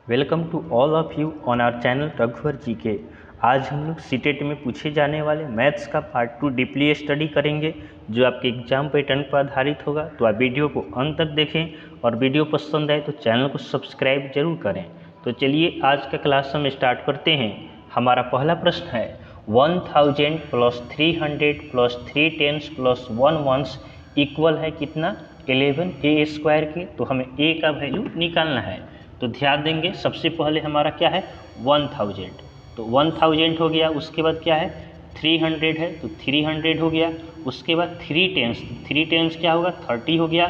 Welcome to all of you on our channel रघुवर जी के। आज हम लोग सीटेट में पूछे जाने वाले मैथ्स का पार्ट 2 डीपली स्टडी करेंगे, जो आपके एग्जाम पैटर्न पर आधारित होगा। तो आप वीडियो को अंत तक देखें और वीडियो पसंद आए तो चैनल को सब्सक्राइब जरूर करें। तो चलिए आज का क्लास हम स्टार्ट करते हैं। हमारा पहला प्रश्न है 1000 plus 300 plus 3 tens plus 1 ones equal है कितना 11 स्क्वायर के। तो हमें ए का वैल्यू निकालना है। तो ध्यान देंगे, सबसे पहले हमारा क्या है 1000, तो 1000 हो गया। उसके बाद क्या है 300 है तो 300 हो गया। उसके बाद 3 टेंस, 3 टेंस क्या होगा 30 हो गया।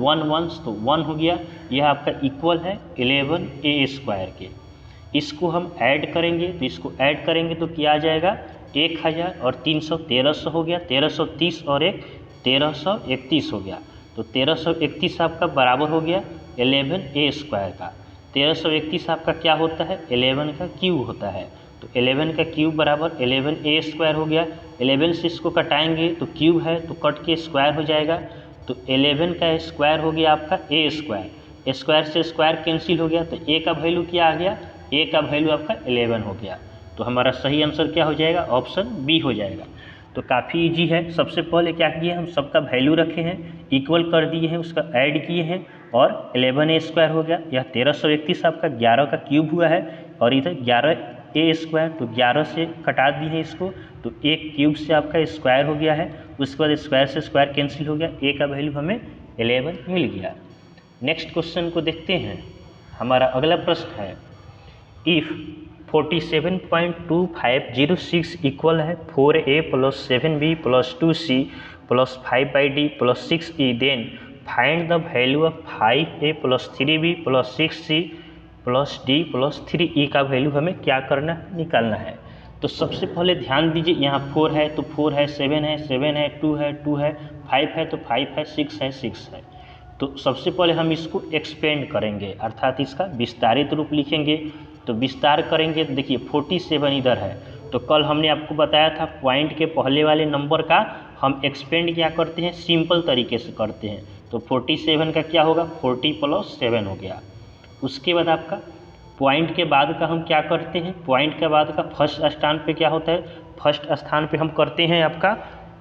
1 वंस तो 1 हो गया। यह आपका इक्वल है 11 स्क्वायर के। इसको हम ऐड करेंगे, तो इसको ऐड करेंगे तो क्या आ जाएगा 1000 और 300 1300 हो गया। 1330 और 1 1331 हो गया। तो 1331 आपका बराबर हो गया 11 स्क्वायर का। 1331 आपका क्या होता है 11 का क्यूब होता है। तो 11 का क्यूब बराबर 11 स्क्वायर हो गया। 11 से इसको कटाएंगे तो क्यूब है तो कट के स्क्वायर हो जाएगा। तो 11 का स्क्वायर हो गया आपका ए स्क्वायर। स्क्वायर से स्क्वायर कैंसिल हो गया। तो ए का वैल्यू क्या आ गया, ए का वैल्यू आपका 11 हो गया। तो हमारा सही आंसर क्या हो जाएगा, ऑप्शन बी हो जाएगा। तो काफ़ी इजी है। सबसे पहले क्या किए हम सबका वैल्यू रखे हैं, इक्वल कर दिए हैं, उसका ऐड किए हैं और 11 स्क्वायर हो गया। यह 1331 आपका 11 का क्यूब हुआ है और इधर 11 स्क्वायर, तो 11 से कटा दिए हैं इसको। तो एक क्यूब से आपका स्क्वायर हो गया है। उसके बाद स्क्वायर से स्क्वायर कैंसिल हो गया। ए का वैल्यू हमें 11 मिल गया। नेक्स्ट क्वेश्चन को देखते हैं। हमारा अगला प्रश्न है इफ़ 47.2506 इक्वल है 4a plus 7b plus 2c plus 5d plus 6e then find the value of 5a plus 3b plus 6c plus d plus 3e का वैल्यू हमें क्या करना निकालना है। तो सबसे पहले ध्यान दीजिए, यहाँ 4 है तो 4 है, 7 है 7 है, 2 है 2 है, 5 है तो 5 है, 6 है 6 है। तो सबसे पहले हम इसको एक्सपेंड करेंगे, अर्थात इसका विस्तारित रूप लिखेंगे। तो विस्तार करेंगे तो देखिए 47 इधर है। तो कल हमने आपको बताया था पॉइंट के पहले वाले नंबर का हम एक्सपेंड क्या करते हैं, सिंपल तरीके से करते हैं। तो 47 का क्या होगा 40 प्लस 7 हो गया। उसके बाद आपका पॉइंट के बाद का हम क्या करते हैं, पॉइंट के बाद का फर्स्ट स्थान पे क्या होता है, फर्स्ट स्थान पे हम करते हैं आपका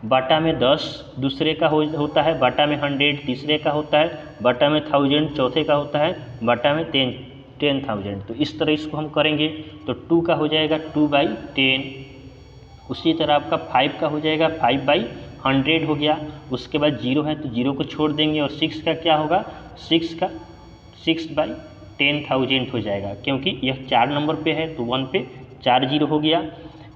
बटा में 10, दूसरे का होता है बटा में 100, तीसरे का होता है बटा में 1000, चौथे का होता है बटा में 10,000। तो इस तरह इसको हम करेंगे। तो 2 का हो जाएगा 2/10। उसी तरह आपका 5 का हो जाएगा 5/100 हो गया। उसके बाद 0 है तो 0 को छोड़ देंगे और 6 का क्या होगा 6 का 6/10,000 हो जाएगा, क्योंकि यह 4 नंबर पे है तो 1 पे 4 0 हो गया।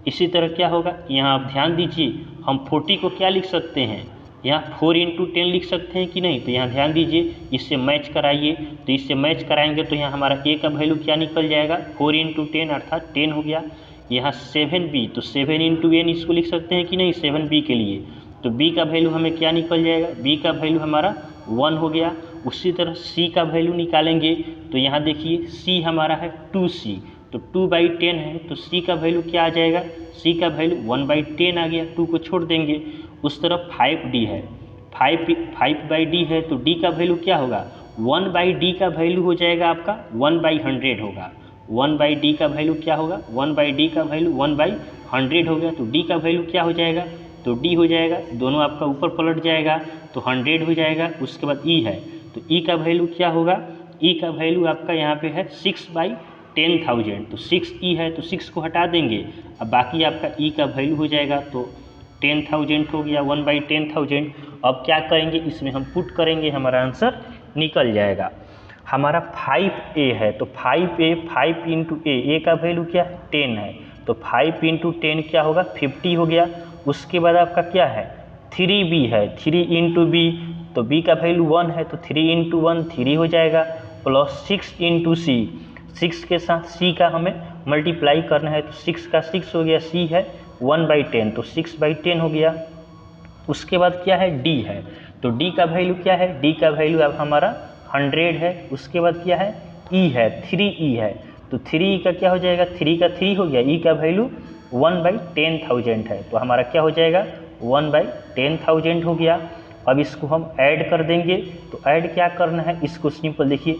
इसी तरह क्या होगा, यहाँ आप ध्यान दीजिए, हम 40 को क्या लिख सकते हैं, यहाँ 4 × 10 लिख सकते हैं कि नहीं। तो यहाँ ध्यान दीजिए, इससे मैच कराइए। तो इससे मैच कराएंगे तो यहाँ हमारा ए का वैल्यू क्या निकल जाएगा 4 × 10 अर्थात 10 हो गया। यहाँ 7b, तो 7 × n इसको लिख सकते हैं कि नहीं 7b के लिए। तो b का वैल्यू हमें क्या निकल जाएगा, b का वैल्यू हमारा 1 हो गया। उसी तरह c का वैल्यू निकालेंगे। तो यहाँ देखिए c हमारा है 2c, तो 2/10 है तो c का वैल्यू क्या आ जाएगा, c का वैल्यू 1/10 आ गया, 2 को छोड़ देंगे। उस तरफ 5d है, 5/d है तो d का वैल्यू क्या होगा 1/d का वैल्यू हो जाएगा आपका 1/100 होगा। 1/d का वैल्यू क्या होगा 1/d का वैल्यू 1/100 हो गया। तो d का वैल्यू क्या हो जाएगा, तो d हो जाएगा, दोनों आपका ऊपर पलट जाएगा तो 100 हो जाएगा। उसके बाद e है तो e का वैल्यू क्या होगा, e का वैल्यू आपका यहाँ पे है 6/10,000। तो 6e है तो 6 को हटा देंगे, अब बाकी आपका e का वैल्यू हो जाएगा तो 10,000 हो गया 1/10,000। अब क्या करेंगे, इसमें हम पुट करेंगे, हमारा आंसर निकल जाएगा। हमारा 5a है तो 5a 5 × a का वैल्यू क्या है 10 है तो 5 × 10 क्या होगा 50 हो गया। उसके बाद आपका क्या है 3b है, 3 × b, तो b का वैल्यू 1 है तो 3 × 1 3 हो जाएगा, प्लस 6 × c, 6 के साथ c का हमें मल्टीप्लाई करना है तो 6 का 6 हो गया, c है 1/10 तो 6/10 हो गया। उसके बाद क्या है d है, तो d का वैल्यू क्या है, d का वैल्यू अब हमारा 100 है। उसके बाद क्या है e है 3e है तो 3e का क्या हो जाएगा, 3 का 3 हो गया, e का वैल्यू 1/10,000 है तो हमारा क्या हो जाएगा 1/10,000 हो गया। अब इसको हम ऐड कर देंगे। तो ऐड क्या करना है, इसको सिंपल देखिए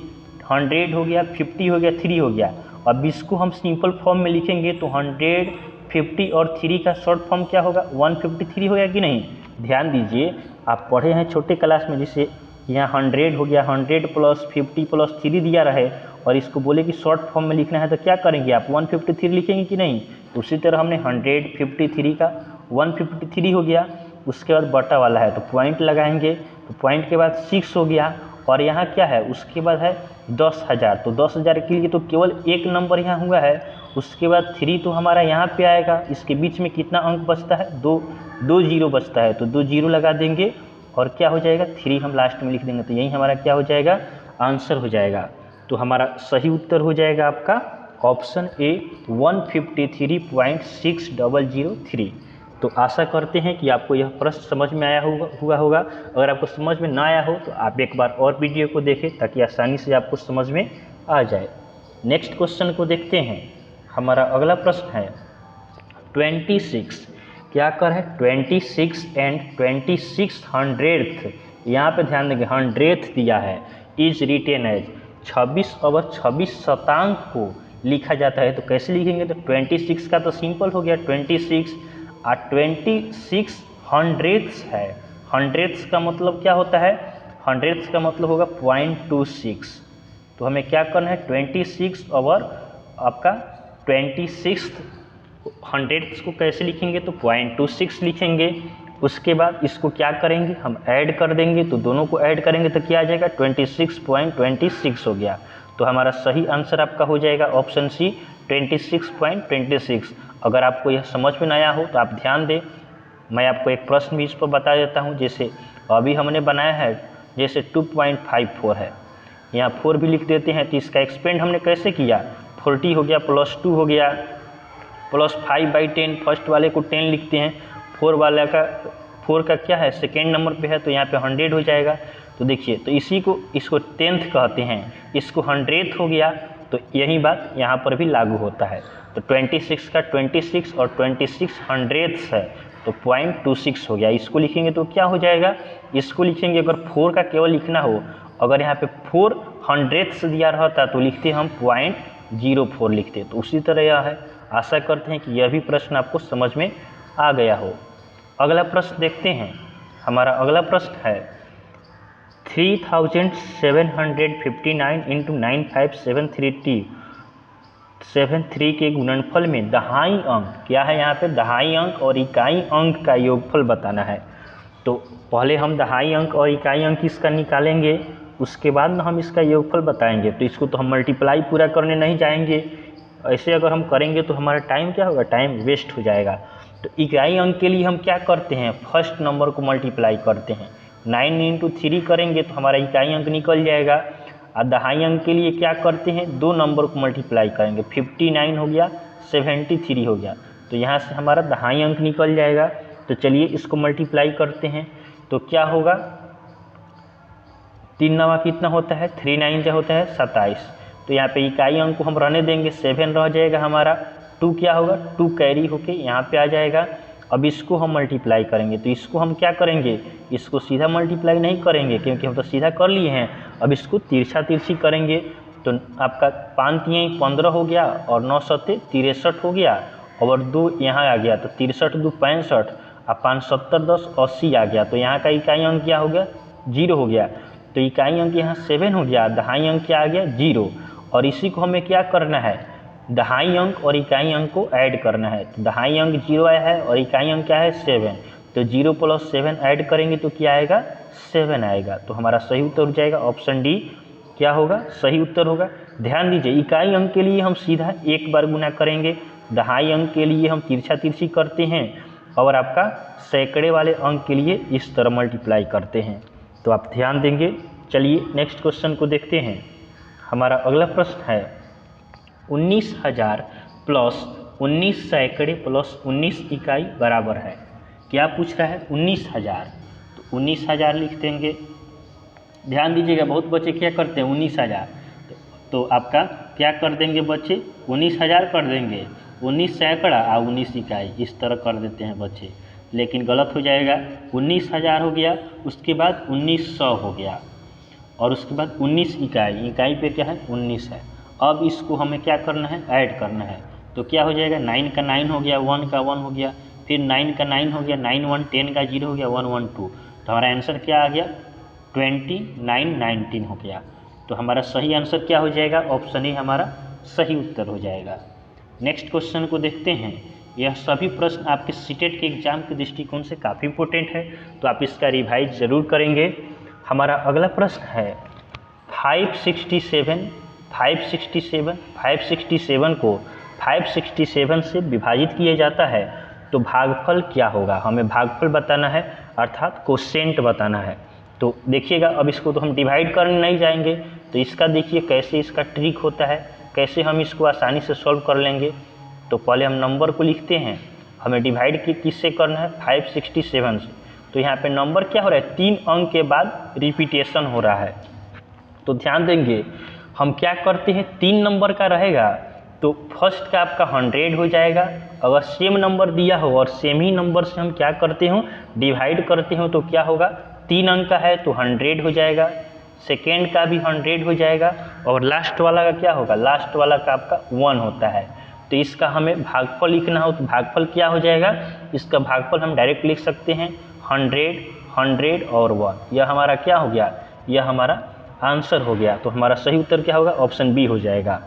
100 हो गया, 50 हो गया, 3 हो गया। अब इसको हम सिंपल फॉर्म में लिखेंगे तो 100, 50 और 3 का शॉर्ट फॉर्म क्या होगा, 153 होगा कि नहीं। ध्यान दीजिए, आप पढ़े हैं छोटे क्लास में, जैसे यहाँ 100 हो गया, 100 + 50 + 3 दिया रहे और इसको बोले कि शॉर्ट फॉर्म में लिखना है तो क्या करेंगे आप, 153 लिखेंगे कि नहीं। तो उसी तरह हमने 153 का 153 हो गया, उसके बाद बटा वाला है तो पॉइंट लगाएंगे, तो पॉइंट के बाद 6 हो गया और यहाँ क्या है, उसके बाद है 10,000। तो 10,000 के लिए तो केवल एक नंबर यहाँ हुआ है, उसके बाद 3 तो हमारा यहाँ पे आएगा, इसके बीच में कितना अंक बचता है, दो जीरो बचता है, तो 2 जीरो लगा देंगे और क्या हो जाएगा, 3 हम लास्ट में लिख देंगे। तो यही हमारा क्या हो जाएगा, आंसर हो जाएगा। तो हमारा सही उत्तर हो जाएगा आपका ऑप्शन ए 153.6003। तो आशा करते हैं कि आपको यह प्रश्न समझ में आया होगा। अगर आपको समझ में ना आया हो तो आप एक बार और वीडियो को देखें ताकि आसानी से आपको समझ में आ जाए। नेक्स्ट क्वेश्चन को देखते हैं। हमारा अगला प्रश्न है 26। क्या कर है, 26 एंड 2600th, यहाँ पे ध्यान देंगे 100th दिया है, इज रिटेन एज 26 और 26 शतांक को लिखा जाता है। तो कैसे लिखेंगे, तो 26 का तो सिंपल हो गया 26 और 26 100ths है। 100ths का मतलब क्या होता है, 100ths का मतलब होगा 0.26। तो हमें क्या करना है, 26 और आपका 26 100ths को कैसे लिखेंगे, तो 0.26 लिखेंगे। उसके बाद इसको क्या करेंगे, हम ऐड कर देंगे, तो दोनों को ऐड करेंगे तो क्या आ जाएगा, 26.26 हो गया। तो हमारा सही आंसर आपका हो जाएगा ऑप्शन सी 26.26। अगर आपको यह समझ में आया हो तो आप ध्यान दें, मैं आपको एक प्रश्न भी इस पर बता देता हूँ। जैसे अभी हमने बनाया है, जैसे 2.54 है, यहाँ 4 भी लिख देते हैं। तो इसका एक्सपेंड हमने कैसे किया, 40 हो गया +2 हो गया +5/10, फर्स्ट वाले को 10 लिखते हैं, 4 का क्या है, सेकेंड नंबर पे है, तो यहाँ पे 100 हो जाएगा। तो देखिए, तो इसको 10th कहते हैं, इसको 100th हो गया। तो यही बात यहाँ पर भी लागू होता है। तो 26 का 26 और 26 100ths है, तो 0.26 हो गया। इसको लिखेंगे तो क्या हो जाएगा, इसको लिखेंगे, अगर 4 का केवल लिखना हो, अगर यहाँ पे 4 100ths दिया रहता तो लिखते हम 0.04 लिखते। तो उसी तरह यह है। आशा करते हैं कि यह भी प्रश्न आपको समझ में आ गया हो। अगला प्रश्न देखते हैं। हमारा अगला प्रश्न है 3759 × 95733 के गुणनफल में दहाई अंक, क्या है यहाँ पे, दहाई अंक और इकाई अंक का योगफल बताना है। तो पहले हम दहाई अंक और इकाई अंक इसका निकालेंगे, उसके बाद ना हम इसका योगफल बताएंगे। तो इसको तो हम मल्टीप्लाई पूरा करने नहीं जाएंगे, ऐसे अगर हम करेंगे तो हमारा टाइम क्या होगा, टाइम वेस्ट हो जाएगा। तो इकाई अंक के लिए हम क्या करते हैं, फर्स्ट नंबर को मल्टीप्लाई करते हैं, 9 × 3 करेंगे तो हमारा इकाई अंक निकल जाएगा। और दहाई अंक के लिए क्या करते हैं, 2 नंबर को मल्टीप्लाई करेंगे, 59 हो गया 73 हो गया, तो यहाँ से हमारा दहाई अंक निकल जाएगा। तो चलिए इसको मल्टीप्लाई करते हैं, तो क्या होगा, 3 नवा कितना होता है, 3 9 क्या होता है 27। तो यहाँ पे इकाई अंक को हम रहने देंगे, 7 रह जाएगा हमारा, 2 क्या होगा, 2 कैरी होके यहाँ पे आ जाएगा। अब इसको हम मल्टीप्लाई करेंगे, तो इसको हम क्या करेंगे, इसको सीधा मल्टीप्लाई नहीं करेंगे क्योंकि हम तो सीधा कर लिए हैं। अब इसको तिरछा तिरछी करेंगे, तो आपका 5 3 15 हो गया और 9 7 63 हो गया, और 2 यहाँ आ गया, तो 63 2 65 और 5 7 10 80 आ गया। तो यहाँ का इकाई अंक क्या हो गया, 0 हो गया। तो इकाई अंक यहाँ 7 हो गया, दहाई अंक क्या आ गया, 0। और इसी को हमें क्या करना है, दहाई अंक और इकाई अंक को ऐड करना है। तो दहाई अंक 0 आया है और इकाई अंक क्या है 7, तो 0 + 7 ऐड करेंगे तो क्या आएगा, 7 आएगा। तो हमारा सही उत्तर हो जाएगा ऑप्शन डी, क्या होगा, सही उत्तर होगा। ध्यान दीजिए, इकाई अंक के लिए हम सीधा एक बार गुना करेंगे, दहाई अंक के लिए हम तिरछा तिरछी करते हैं, और आपका सैकड़े वाले अंक के लिए इस तरह मल्टीप्लाई करते हैं। तो आप ध्यान देंगे। चलिए नेक्स्ट क्वेश्चन को देखते हैं। हमारा अगला प्रश्न है 19,000 + 19 सैकड़े + 19 इकाई बराबर है। क्या पूछ रहा है, 19,000, तो 19,000 लिख देंगे। ध्यान दीजिएगा, बहुत बच्चे क्या करते हैं, 19,000 तो आपका क्या कर देंगे बच्चे, 19,000 कर देंगे, 19 सैकड़ा और 19 इकाई, इस तरह कर देते हैं बच्चे, लेकिन गलत हो जाएगा। 19,000 हो गया, उसके बाद 1900 हो गया, और उसके बाद 19 इकाई, इकाई पे क्या है 19 है। अब इसको हमें क्या करना है, ऐड करना है। तो क्या हो जाएगा, 9 का 9 हो गया, 1 का 1 हो गया, फिर 9 का 9 हो गया, 9 1, 10 का 0 हो गया, 1 1 2। तो हमारा आंसर क्या आ गया, 29 19 हो गया। तो हमारा सही आंसर क्या हो जाएगा, ऑप्शन ए हमारा सही उत्तर हो जाएगा। नेक्स्ट क्वेश्चन को देखते हैं। यह सभी प्रश्न आपके सीटेट के एग्जाम के दृष्टिकोण से काफ़ी इंपॉर्टेंट है, तो आप इसका रिवाइज ज़रूर करेंगे। हमारा अगला प्रश्न है 567 को 567 से विभाजित किया जाता है तो भागफल क्या होगा, हमें भागफल बताना है, अर्थात कोसेंट बताना है। तो देखिएगा, अब इसको तो हम डिवाइड करने नहीं जाएंगे, तो इसका देखिए कैसे इसका ट्रिक होता है, कैसे हम इसको आसानी से सॉल्व कर लेंगे। तो पहले हम नंबर को लिखते हैं, हमें डिवाइड किससे करना है, 567 से। तो यहाँ पे नंबर क्या हो रहा है, 3 अंक के बाद रिपीटेशन हो रहा है। तो ध्यान देंगे, हम क्या करते हैं, 3 नंबर का रहेगा तो फर्स्ट का आपका 100 हो जाएगा। अगर सेम नंबर दिया हो और सेम ही नंबर से हम क्या करते हो, डिवाइड करते हो, तो क्या होगा, 3 अंक का है तो 100 हो जाएगा, सेकेंड का भी 100 हो जाएगा, और लास्ट वाला का क्या होगा, लास्ट वाला का आपका 1 होता है। तो इसका हमें भागफल लिखना हो तो भागफल क्या हो जाएगा, इसका भागफल हम डायरेक्ट लिख सकते हैं 100 100 और 1। यह हमारा क्या हो गया, यह हमारा आंसर हो गया। तो हमारा सही उत्तर क्या होगा, ऑप्शन बी हो जाएगा।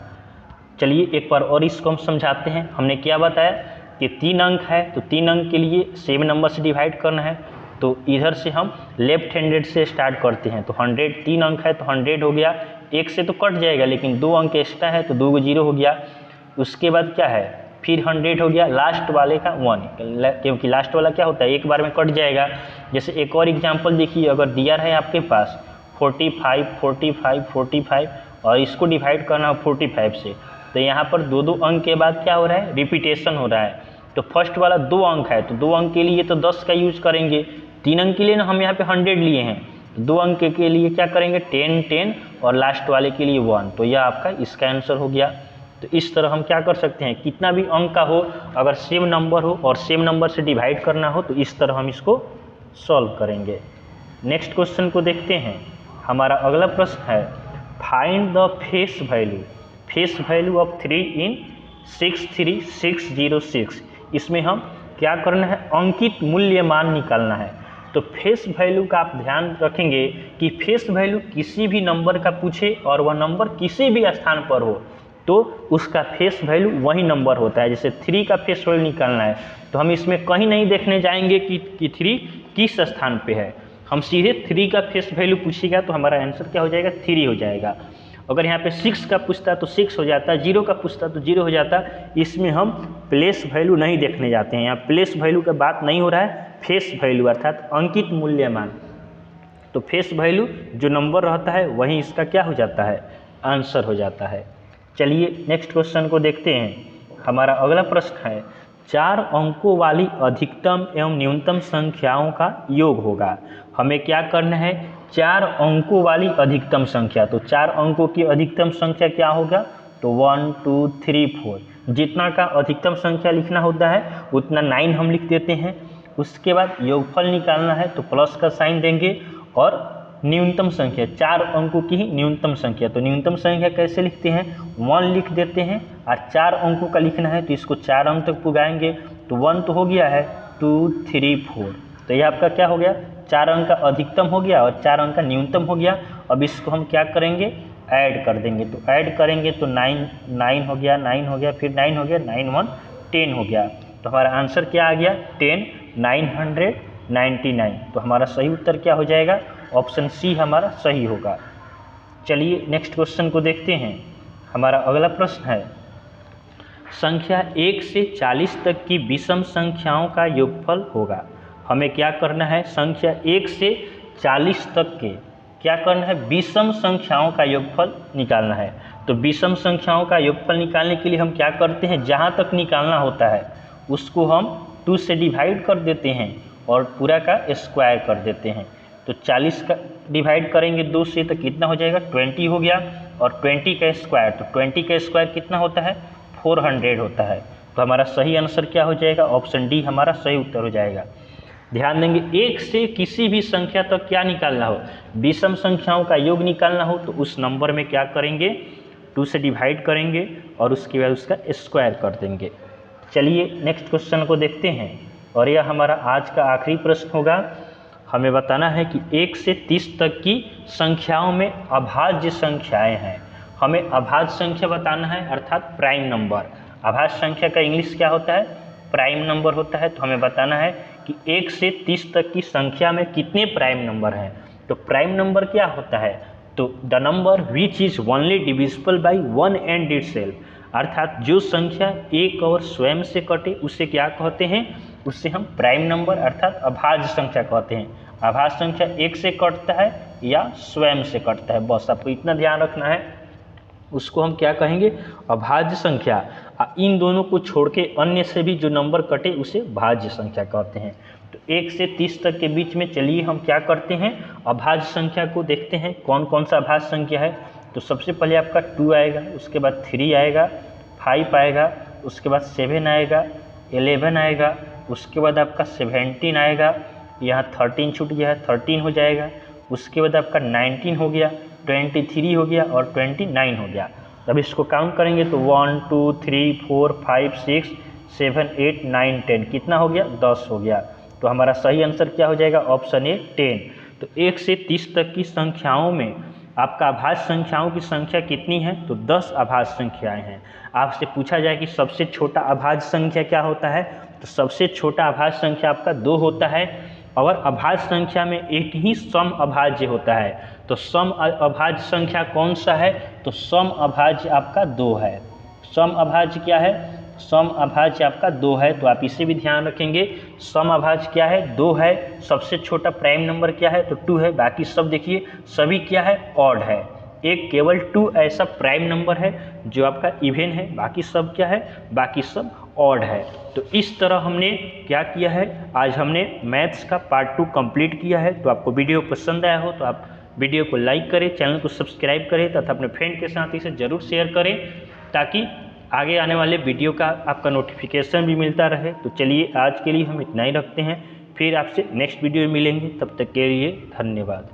चलिए एक बार और इसको हम समझाते हैं। हमने क्या बताया कि 3 अंक है तो 3 अंक के लिए सेम नंबर से डिवाइड करना है। तो इधर से हम लेफ्ट हैंडेड से स्टार्ट करते हैं। तो 100, 3 अंक है तो 100 हो गया, 1 से तो कट जाएगा लेकिन 2 अंक एक्स्ट्रा है तो 2 0 हो गया। उसके बाद क्या है, फिर 100 हो गया, लास्ट वाले का 1, क्योंकि लास्ट वाला क्या होता है एक बार में कट जाएगा। जैसे एक और एग्जाम्पल देखिए, अगर दिया रहे आपके पास 45 45 45 और इसको डिवाइड करना हो 45 से, तो यहाँ पर 2 अंक के बाद क्या हो रहा है, रिपीटेशन हो रहा है। तो फर्स्ट वाला 2 अंक है तो 2 अंक के लिए तो 10 का यूज करेंगे, 3 अंक के लिए ना हम यहाँ पे 100 लिए हैं, 2 अंक के लिए क्या करेंगे 10 10 और लास्ट वाले के लिए 1। तो यह आपका इसका आंसर हो गया। तो इस तरह हम क्या कर सकते हैं, कितना भी अंक का हो अगर सेम नंबर हो और सेम नंबर से डिवाइड करना हो तो इस तरह हम इसको सॉल्व करेंगे। नेक्स्ट क्वेश्चन को देखते हैं। हमारा अगला प्रश्न है find the face value of 3 in 63606। इसमें हम क्या करना है, अंकित मूल्य मान निकालना है। तो फेस वैल्यू का आप ध्यान रखेंगे कि फेस वैल्यू किसी भी नंबर का पूछे और वह नंबर किसी भी स्थान पर हो तो उसका फेस वैल्यू वही नंबर होता है। जैसे 3 का फेस वैल्यू निकालना है तो हम इसमें कहीं नहीं देखने जाएंगे कि 3 किस स्थान पे है, हम सीधे 3 का फेस वैल्यू पूछेगा तो हमारा आंसर क्या हो जाएगा, 3 हो जाएगा। अगर यहाँ पे 6 का पूछता तो 6 हो जाता, 0 का पूछता तो 0 हो जाता। इसमें हम प्लेस वैल्यू नहीं देखने जाते हैं, यहाँ प्लेस वैल्यू का बात नहीं हो रहा है, फेस वैल्यू अर्थात अंकित मूल्यमान। तो फेस वैल्यू जो नंबर रहता है वही इसका क्या हो जाता है, आंसर हो जाता है। चलिए नेक्स्ट क्वेश्चन को देखते हैं। हमारा अगला प्रश्न है 4 अंकों वाली अधिकतम एवं न्यूनतम संख्याओं का योग होगा। हमें क्या करना है, 4 अंकों वाली अधिकतम संख्या। तो 4 अंकों की अधिकतम संख्या क्या होगा, तो 1 2 3 4। जितना का अधिकतम संख्या लिखना होता है उतना 9 हम लिख देते हैं। उसके बाद योगफल निकालना है तो प्लस का साइन देंगे, और न्यूनतम संख्या 4 अंकों की ही न्यूनतम संख्या। तो न्यूनतम संख्या कैसे लिखते हैं, 1 लिख देते हैं, और 4 अंकों का लिखना है तो इसको 4 अंक तक पुगाएंगे। तो 1 तो हो गया है, 2 3 4। तो यह आपका क्या हो गया, 4 अंक का अधिकतम हो गया और 4 अंक का न्यूनतम हो गया। अब इसको हम क्या करेंगे, ऐड कर देंगे। तो ऐड करेंगे तो 9 हो गया, 9 हो गया, फिर 9 हो गया, 9 1 10 हो गया। तो हमारा आंसर क्या आ गया, 10 999। तो हमारा सही उत्तर क्या हो जाएगा, ऑप्शन सी हमारा सही होगा। चलिए नेक्स्ट क्वेश्चन को देखते हैं। हमारा अगला प्रश्न है संख्या 1 से 40 तक की विषम संख्याओं का योगफल होगा। हमें क्या करना है, संख्या 1 से 40 तक के क्या करना है, विषम संख्याओं का योगफल निकालना है। तो विषम संख्याओं का योगफल निकालने के लिए हम क्या करते हैं, जहाँ तक निकालना होता है उसको हम 2 से डिवाइड कर देते हैं और पूरा का स्क्वायर कर देते हैं। तो 40 का डिवाइड करेंगे 2 से तो कितना हो जाएगा, 20 हो गया, और 20 का स्क्वायर, तो 20 का स्क्वायर कितना होता है, 400 होता है। तो हमारा सही आंसर क्या हो जाएगा, ऑप्शन डी हमारा सही उत्तर हो जाएगा। ध्यान देंगे, एक से किसी भी संख्या तक क्या निकालना हो, विषम संख्याओं का योग निकालना हो तो उस नंबर में क्या करेंगे, 2 से डिवाइड करेंगे और उसके बाद उसका स्क्वायर कर देंगे। चलिए नेक्स्ट क्वेश्चन को देखते हैं और यह हमारा आज का आखिरी प्रश्न होगा। हमें बताना है कि 1 से 30 तक की संख्याओं में अभाज्य संख्याएं हैं। हमें अभाज्य संख्या बताना है अर्थात प्राइम नंबर। अभाज्य संख्या का इंग्लिश क्या होता है, प्राइम नंबर होता है। तो हमें बताना है कि 1 से 30 तक की संख्या में कितने प्राइम नंबर हैं। तो प्राइम नंबर क्या होता है, तो the number which is only divisible by 1 and itself, अर्थात जो संख्या एक और स्वयं से कटे उसे क्या कहते हैं, उससे हम प्राइम नंबर अर्थात अभाज्य संख्या कहते हैं। अभाज्य संख्या एक से कटता है या स्वयं से कटता है, बस आपको इतना ध्यान रखना है, उसको हम क्या कहेंगे, अभाज्य संख्या। इन दोनों को छोड़ के अन्य से भी जो नंबर कटे उसे भाज्य संख्या कहते हैं। तो 1 से 30 तक के बीच में चलिए हम क्या करते हैं, अभाज्य संख्या को देखते हैं कौन कौन सा अभाज्य संख्या है। तो सबसे पहले आपका 2 आएगा, उसके बाद 3 आएगा, 5 आएगा, उसके बाद 7 आएगा, 11 आएगा, उसके बाद आपका 17 आएगा, यहाँ 13 छूट गया है 13 हो जाएगा, उसके बाद आपका 19 हो गया, 23 हो गया और 29 हो गया। अब इसको काउंट करेंगे तो 1 2 3 4 5 6 7 8 9 10 कितना हो गया, 10 हो गया। तो हमारा सही आंसर क्या हो जाएगा, ऑप्शन ए 10। तो 1 से 30 तक की संख्याओं में आपका अभाज्य संख्याओं की संख्या कितनी है, तो 10 अभाज्य संख्याएं हैं। आपसे पूछा जाए कि सबसे छोटा अभाज्य संख्या क्या होता है, तो सबसे छोटा अभाज्य संख्या आपका 2 होता है। और अभाज्य संख्या में एक ही सम अभाज्य होता है, तो सम अभाज्य संख्या कौन सा है, तो सम अभाज्य आपका 2 है। सम अभाज्य क्या है, सम अभाज्य आपका 2 है, तो आप इसे भी ध्यान रखेंगे। सम अभाज्य क्या है, 2 है। सबसे छोटा प्राइम नंबर क्या है, तो 2 है। बाकी सब देखिए सभी क्या है, ऑड है। एक केवल 2 ऐसा प्राइम नंबर है जो आपका इवन है, बाकी सब क्या है, बाकी सब ऑड है। तो इस तरह हमने क्या किया है, आज हमने मैथ्स का पार्ट 2 कंप्लीट किया है। तो आपको वीडियो पसंद आया हो तो आप वीडियो को लाइक करें, चैनल को सब्सक्राइब करें तथा अपने फ्रेंड के साथ इसे ज़रूर शेयर करें ताकि आगे आने वाले वीडियो का आपका नोटिफिकेशन भी मिलता रहे। तो चलिए आज के लिए हम इतना ही रखते हैं, फिर आपसे नेक्स्ट वीडियो में मिलेंगे, तब तक के लिए धन्यवाद।